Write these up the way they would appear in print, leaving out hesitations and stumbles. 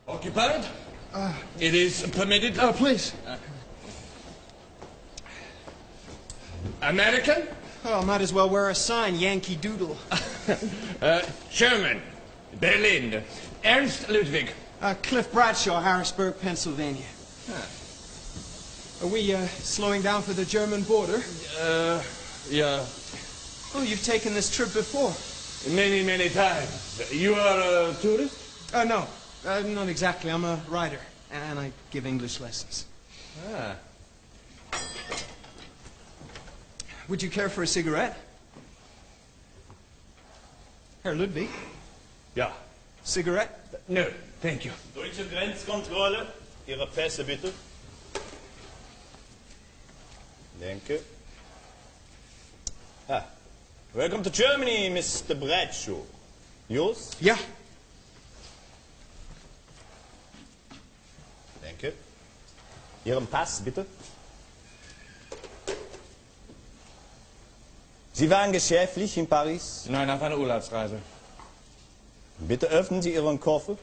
Occupied? It is permitted. Oh, please. American? Oh, might as well wear a sign, Yankee Doodle. German. Berlin. Ernst Ludwig. Cliff Bradshaw, Harrisburg, Pennsylvania. Are we slowing down for the German border? Yeah. Oh, you've taken this trip before. Many, many times. You are a tourist? No, not exactly. I'm a writer, and I give English lessons. Ah. Would you care for a cigarette? Herr Ludwig? Ja. Cigarette? No, thank you. Deutsche Grenzkontrolle. Ihre Pässe bitte. Danke. Welcome to Germany, Mr. Bradshaw. Yours? Ja. Danke. Ihren Pass, bitte. Sie waren geschäftlich in Paris? Nein, auf einer Urlaubsreise. Bitte öffnen Sie Ihren Koffer.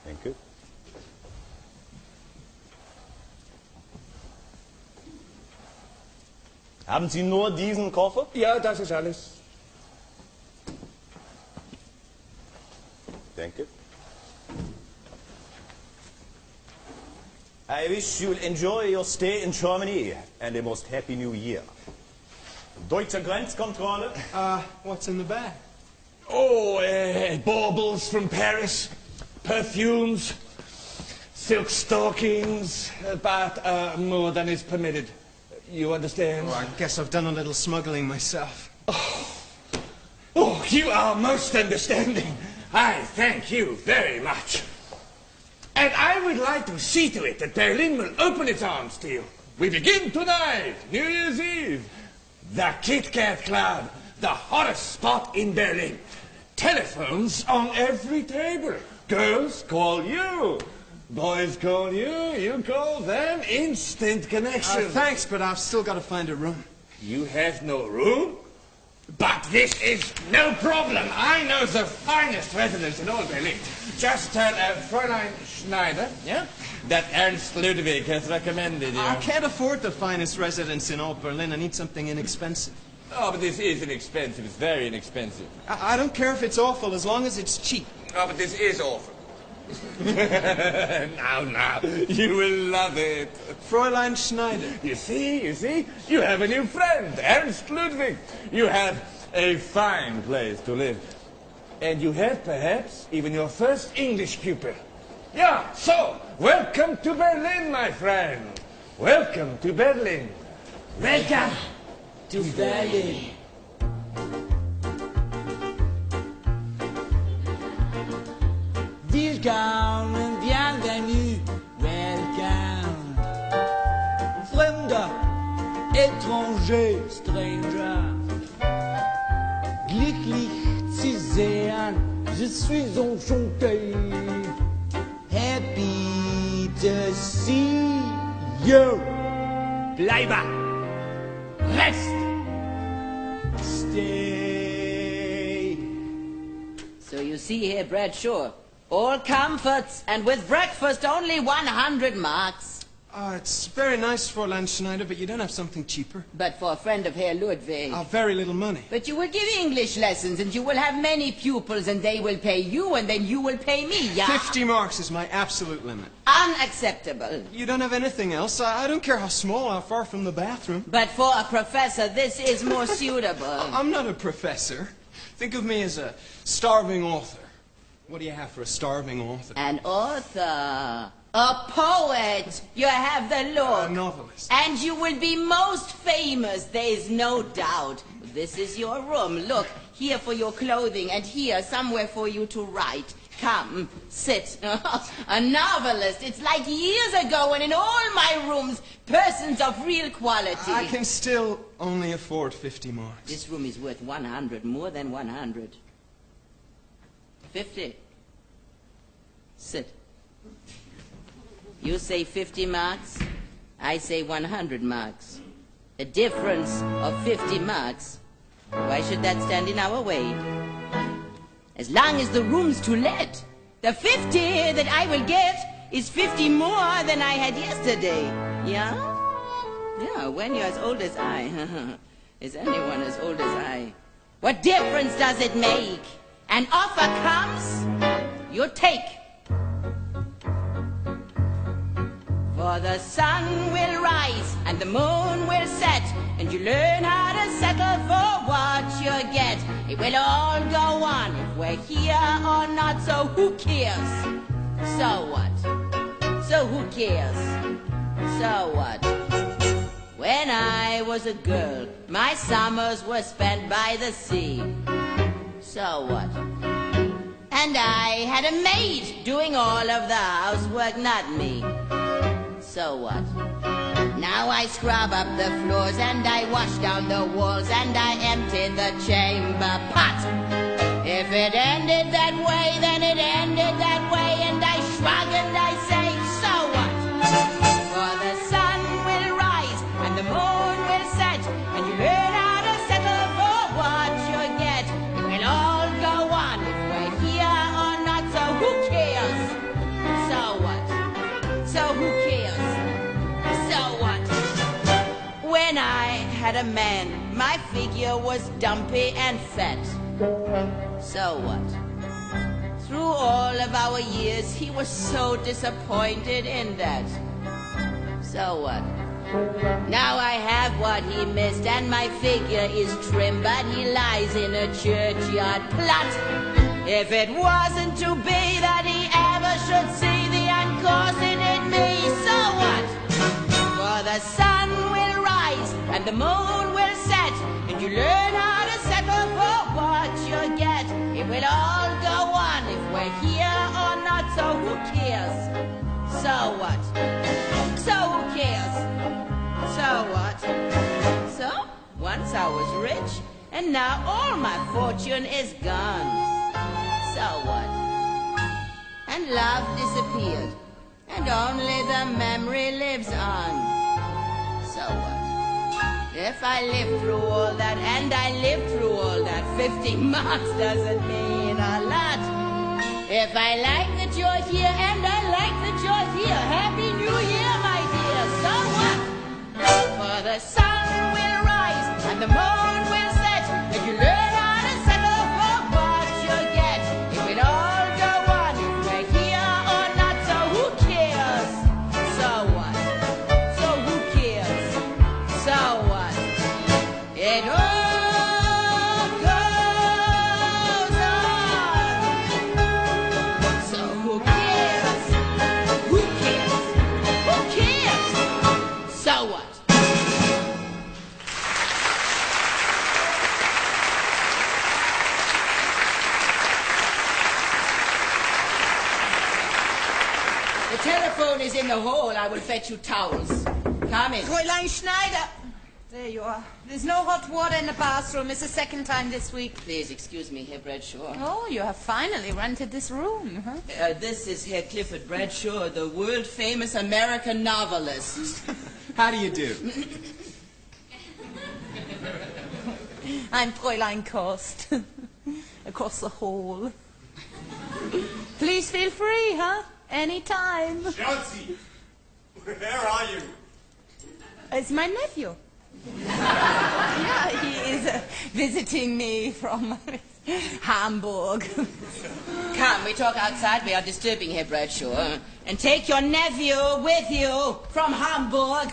Danke. Haben Sie nur diesen Koffer? Ja, das ist alles. Danke. I wish you'll enjoy your stay in Germany and a most happy new year. Deutsche Grenzkontrolle. What's in the bag? Oh, baubles from Paris, perfumes, silk stockings, but more than is permitted. You understand? Oh, I guess I've done a little smuggling myself. Oh, you are most understanding. I thank you very much. And I would like to see to it that Berlin will open its arms to you. We begin tonight, New Year's Eve. The Kit Kat Club, the hottest spot in Berlin. Telephones on every table. Girls call you. Boys call you. You call them. Instant connection. Thanks, but I've still got to find a room. You have no room? But this is no problem. I know the finest residence in all Berlin. Just tell Fräulein Schneider, yeah, that Ernst Ludwig has recommended you. I can't afford the finest residence in all Berlin. I need something inexpensive. Oh, but this is inexpensive. It's very inexpensive. I don't care if it's awful, as long as it's cheap. Oh, but this is awful. Now, you will love it. Fräulein Schneider. You see? You have a new friend, Ernst Ludwig. You have a fine place to live. And you have, perhaps, even your first English pupil. Yeah, so, welcome to Berlin, my friend. Welcome to Berlin. Welcome to Berlin. Welcome and bienvenue. Welcome. Fremder, étranger, stranger. Glücklich zu sehen, je suis enchanté. Happy to see you. Bleibe. Rest. Stay. So you see here, Bradshaw, all comforts, and with breakfast only 100 marks. It's very nice, Fräulein Schneider, but you don't have something cheaper. But for a friend of Herr Ludwig. Very little money. But you will give English lessons, and you will have many pupils, and they will pay you, and then you will pay me, yeah? 50 marks is my absolute limit. Unacceptable. You don't have anything else? I don't care how small, how far from the bathroom. But for a professor, this is more suitable. I'm not a professor. Think of me as a starving author. What do you have for a starving author? An author. A poet. You have the look. A novelist. And you will be most famous, there is no doubt. This is your room. Look, here for your clothing, and here somewhere for you to write. Come, sit. A novelist. It's like years ago when in all my rooms, persons of real quality. I can still only afford 50 marks. This room is worth 100, more than 100. 50. Sit. You say 50 marks, I say 100 marks. A difference of 50 marks. Why should that stand in our way? As long as the room's to let, the 50 that I will get is 50 more than I had yesterday. Yeah? Yeah, when you're as old as I. Is anyone as old as I? What difference does it make? An offer comes, you take. For the sun will rise and the moon will set, and you learn how to settle for what you get. It will all go on if we're here or not, so who cares? So what? So who cares? So what? When I was a girl, my summers were spent by the sea. So what? And I had a maid doing all of the housework, not me. So what? Now I scrub up the floors and I wash down the walls and I empty the chamber pot. If it ended that way, then it ended that way, and I shrug and I say, so what? For the sun will rise and the moon will set, and you learn how to settle for what you get. It will all go on if we're here or not, so who cares? So what? So who cares? So what? When I had a man, my figure was dumpy and fat. So what? Through all of our years, he was so disappointed in that. So what? Now I have what he missed and my figure is trim, but he lies in a churchyard plot. If it wasn't to be that he ever should see the uncausing in me, so what? For the sun will rise and the moon will set, and you learn how to settle for what you get. It will all go on if we're here or not, so who cares? So what? So who cares? So what? So, once I was rich, and now all my fortune is gone. So what? And love disappeared, and only the memory lives on. So what? If I live through all that, and I live through all that, 50 months doesn't mean a lot. If I like that you're here, and I like that you're here, Happy New Year, my dear, so what? For the sun will rise, and the moon will set, and you learn how to settle for what you get. It will all go on if we're here or not, so who cares? So what? So who cares? So what? It all goes on. So who cares? Who cares? Who cares? So what? The telephone is in the hall. I will fetch you towels. Come in. Fräulein Schneider. There you are. There's no hot water in the bathroom. It's the second time this week. Please excuse me, Herr Bradshaw. Oh, you have finally rented this room, huh? This is Herr Clifford Bradshaw, the world-famous American novelist. How do you do? I'm Fräulein Kost. Across the hall. Please feel free, huh? Anytime. Chelsea, where are you? It's my nephew. Yeah, he is visiting me from Hamburg. Come, we talk outside. We are disturbing Herr Bradshaw. And take your nephew with you from Hamburg.